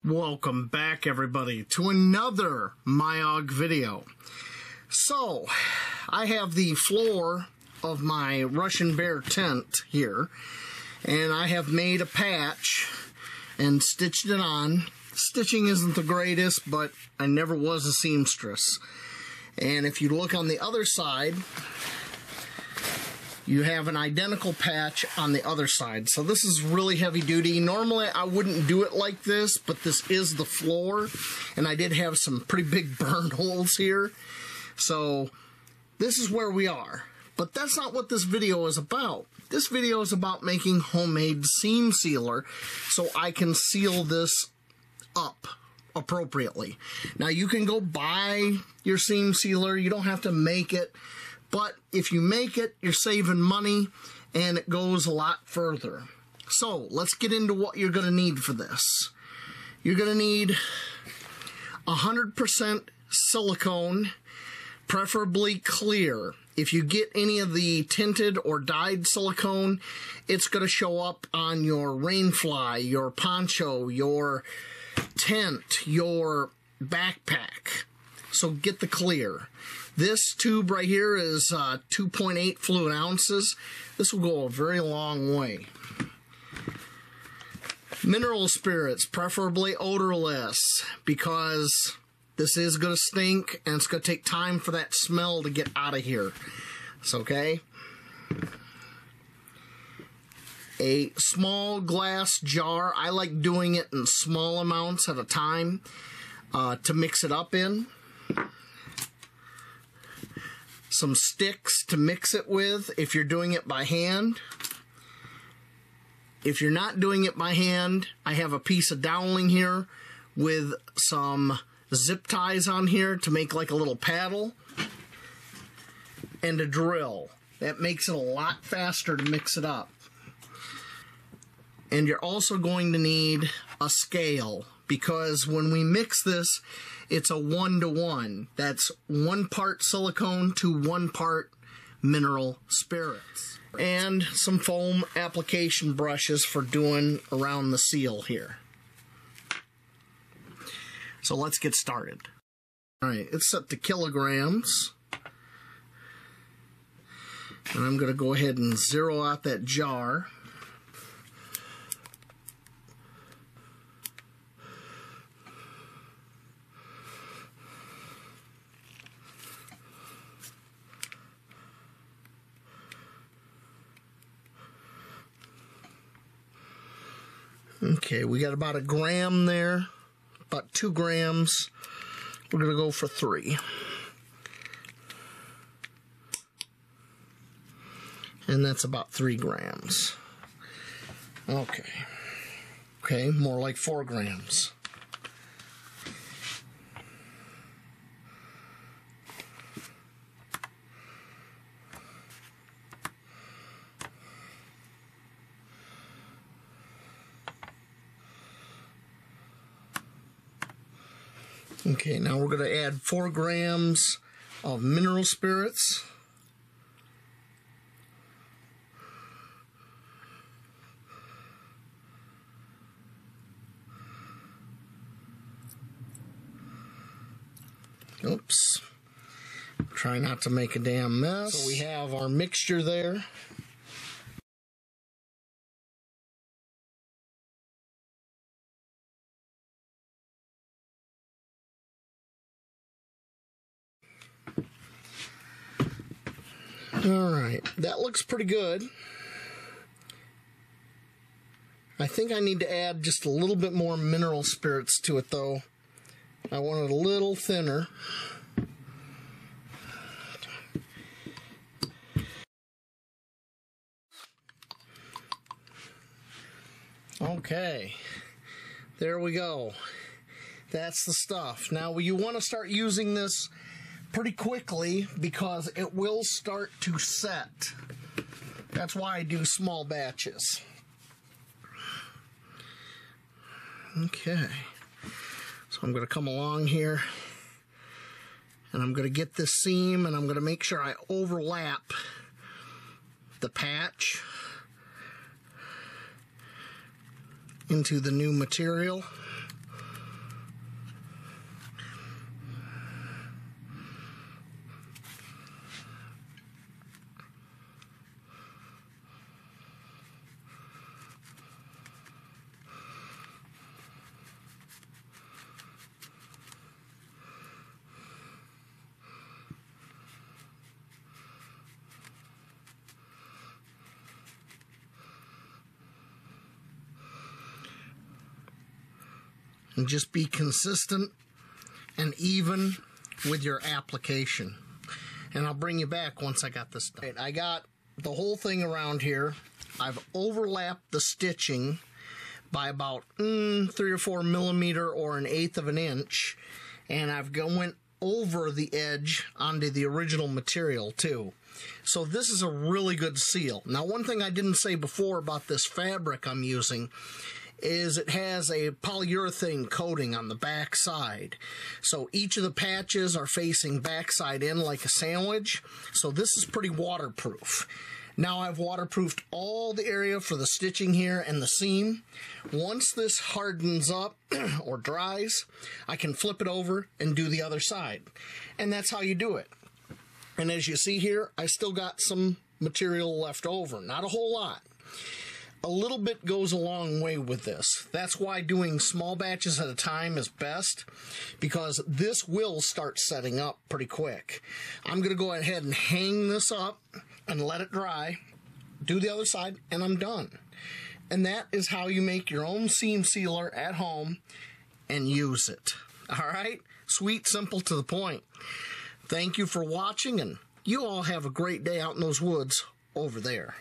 Welcome back, everybody, to another MYOG video. So, I have the floor of my Russian bear tent here, and I have made a patch and stitched it on. Stitching isn't the greatest, but I never was a seamstress. And if you look on the other side, you have an identical patch on the other side. So this is really heavy duty. Normally I wouldn't do it like this, but this is the floor, and I did have some pretty big burn holes here. So this is where we are. But that's not what this video is about. This video is about making homemade seam sealer so I can seal this up appropriately. Now you can go buy your seam sealer. You don't have to make it. But if you make it, you're saving money, and it goes a lot further. So, let's get into what you're going to need for this. You're going to need 100% silicone, preferably clear. If you get any of the tinted or dyed silicone, it's going to show up on your rainfly, your poncho, your tent, your backpack. So get the clear. This tube right here is 2.8 fluid ounces. This will go a very long way. Mineral spirits, preferably odorless, because this is going to stink and it's going to take time for that smell to get out of here. It's okay. A small glass jar. I like doing it in small amounts at a time to mix it up in. Some sticks to mix it with if you're doing it by hand. If you're not doing it by hand, I have a piece of doweling here with some zip ties on here to make like a little paddle, and a drill. That makes it a lot faster to mix it up. And you're also going to need a scale, because when we mix this, it's a 1-to-1. That's 1 part silicone to 1 part mineral spirits. And some foam application brushes for doing around the seal here. So let's get started. Alright, it's set to kilograms. And I'm going to go ahead and zero out that jar. Okay, we got about 1 gram there, about 2 grams. We're going to go for 3. And that's about 3 grams. Okay. Okay, more like 4 grams. Okay, now we're going to add 4 grams of mineral spirits. Oops. Try not to make a damn mess. So we have our mixture there. Alright, that looks pretty good. I think I need to add just a little bit more mineral spirits to it, though. I want it a little thinner. Okay, there we go. That's the stuff. Now you want to start using this pretty quickly because it will start to set. That's why I do small batches. Okay, so I'm going to come along here and I'm going to get this seam and I'm going to make sure I overlap the patch into the new material. and just be consistent and even with your application. And I'll bring you back once I got this done. I got the whole thing around here. I've overlapped the stitching by about 3 or 4 millimeter or 1/8 of an inch, and I've went over the edge onto the original material too. So this is a really good seal. Now, one thing I didn't say before about this fabric I'm using is it has a polyurethane coating on the back side. So each of the patches are facing backside in like a sandwich. So this is pretty waterproof. Now I've waterproofed all the area for the stitching here and the seam. Once this hardens up or dries, I can flip it over and do the other side. And that's how you do it. And as you see here, I still got some material left over. Not a whole lot. A little bit goes a long way with this. That's why doing small batches at a time is best, because this will start setting up pretty quick. I'm going to go ahead and hang this up and let it dry, do the other side, and I'm done. And that is how you make your own seam sealer at home and use it. All right? Sweet, simple, to the point. Thank you for watching, and you all have a great day out in those woods over there.